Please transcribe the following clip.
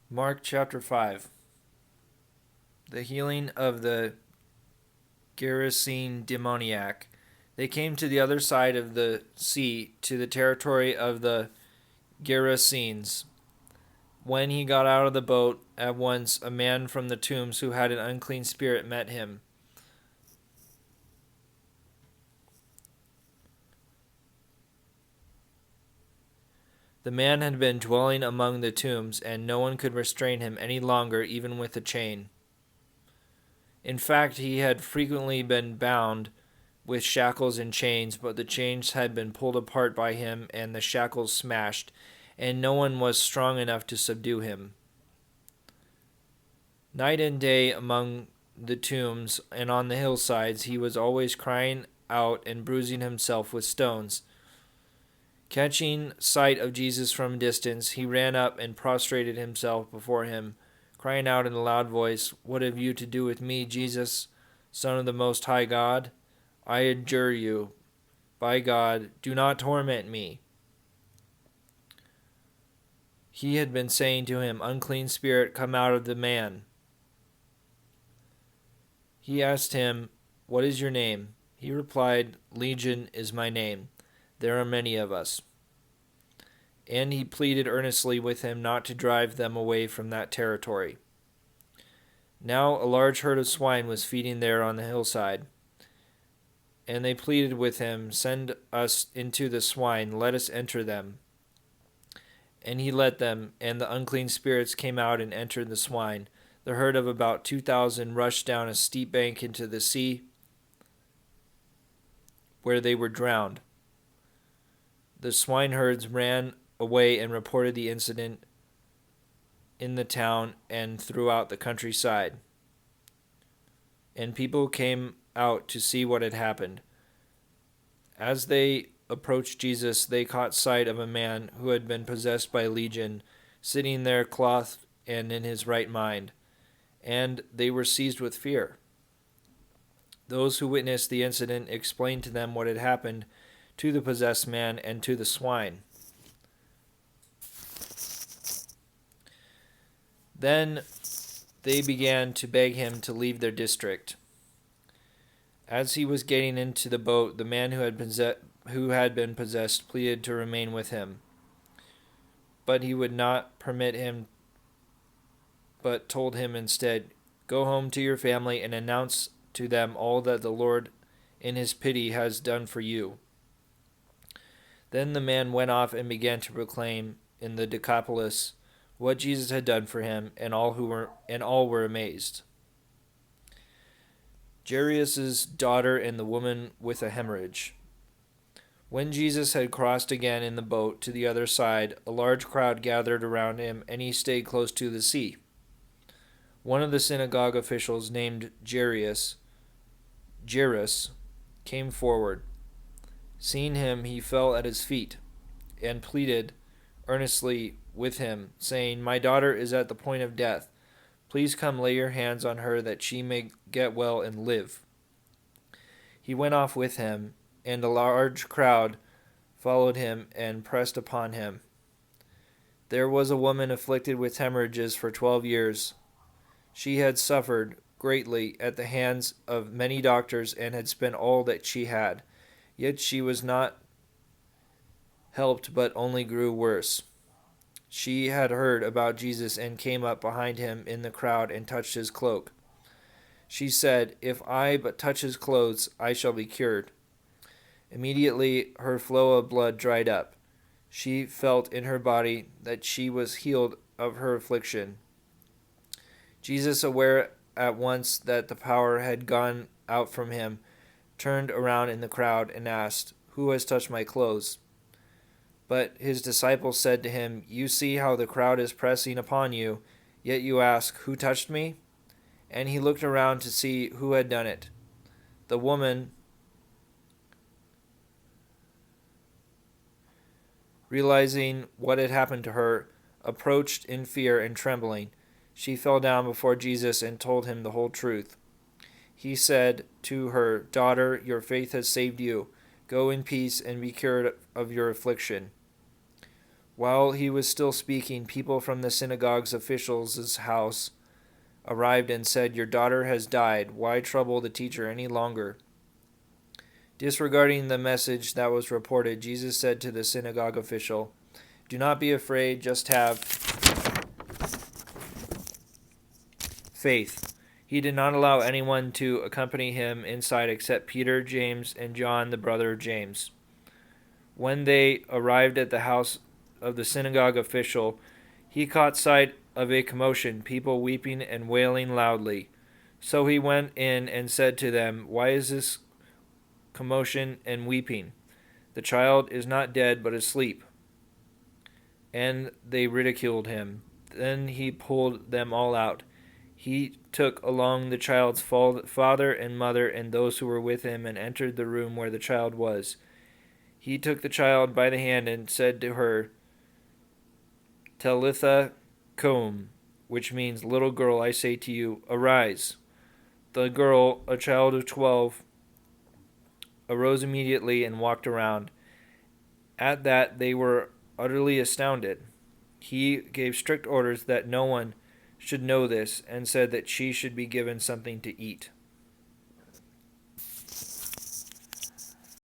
Mark chapter 5. The healing of the Gerasene demoniac. They came to the other side of the sea, to the territory of the Gerasenes. When he got out of the boat, at once a man from the tombs who had an unclean spirit met him. The man had been dwelling among the tombs, and no one could restrain him any longer, even with a chain. In fact, he had frequently been bound with shackles and chains, but the chains had been pulled apart by him and the shackles smashed, and no one was strong enough to subdue him. Night and day among the tombs and on the hillsides, he was always crying out and bruising himself with stones. Catching sight of Jesus from a distance, he ran up and prostrated himself before him, crying out in a loud voice, "What have you to do with me, Jesus, Son of the Most High God? I adjure you, by God, do not torment me." He had been saying to him, "Unclean spirit, come out of the man." He asked him, "What is your name?" He replied, "Legion is my name. There are many of us." And he pleaded earnestly with him not to drive them away from that territory. Now a large herd of swine was feeding there on the hillside. And they pleaded with him, "Send us into the swine, let us enter them." And he let them, and the unclean spirits came out and entered the swine. The herd of about 2,000 rushed down a steep bank into the sea, where they were drowned. The swineherds ran away and reported the incident in the town and throughout the countryside. And people came out to see what had happened. As they approached Jesus, they caught sight of a man who had been possessed by legion, sitting there clothed and in his right mind, and they were seized with fear. Those who witnessed the incident explained to them what had happened to the possessed man and to the swine. Then they began to beg him to leave their district. As he was getting into the boat, the man who had been possessed pleaded to remain with him. But he would not permit him, but told him instead, "Go home to your family and announce to them all that the Lord in his pity has done for you." Then the man went off and began to proclaim in the Decapolis what Jesus had done for him, and all were amazed. Jairus' daughter and the woman with a hemorrhage. When Jesus had crossed again in the boat to the other side, a large crowd gathered around him, and he stayed close to the sea. One of the synagogue officials, named Jairus, came forward. Seeing him, he fell at his feet and pleaded earnestly with him, saying, "My daughter is at the point of death. Please come lay your hands on her that she may get well and live." He went off with him, and a large crowd followed him and pressed upon him. There was a woman afflicted with hemorrhages for 12 years. She had suffered greatly at the hands of many doctors and had spent all that she had. Yet she was not helped, but only grew worse. She had heard about Jesus and came up behind him in the crowd and touched his cloak. She said, "If I but touch his clothes, I shall be cured." Immediately her flow of blood dried up. She felt in her body that she was healed of her affliction. Jesus, aware at once that the power had gone out from him, turned around in the crowd and asked, "Who has touched my clothes?" But his disciples said to him, "You see how the crowd is pressing upon you, yet you ask, 'Who touched me?'" And he looked around to see who had done it. The woman, realizing what had happened to her, approached in fear and trembling. She fell down before Jesus and told him the whole truth. He said to her, "Daughter, your faith has saved you. Go in peace and be cured of your affliction." While he was still speaking, people from the synagogue's officials' house arrived and said, "Your daughter has died. Why trouble the teacher any longer?" Disregarding the message that was reported, Jesus said to the synagogue official, "Do not be afraid, just have faith." He did not allow anyone to accompany him inside except Peter, James, and John, the brother of James. When they arrived at the house of the synagogue official, he caught sight of a commotion, people weeping and wailing loudly. So he went in and said to them, "Why is this commotion and weeping? The child is not dead, but asleep." And they ridiculed him. Then he pulled them all out. He took along the child's father and mother and those who were with him and entered the room where the child was. He took the child by the hand and said to her, "Talitha koum," which means, "Little girl, I say to you, arise." The girl, a child of 12, arose immediately and walked around. At that they were utterly astounded. He gave strict orders that no one should know this and said that she should be given something to eat.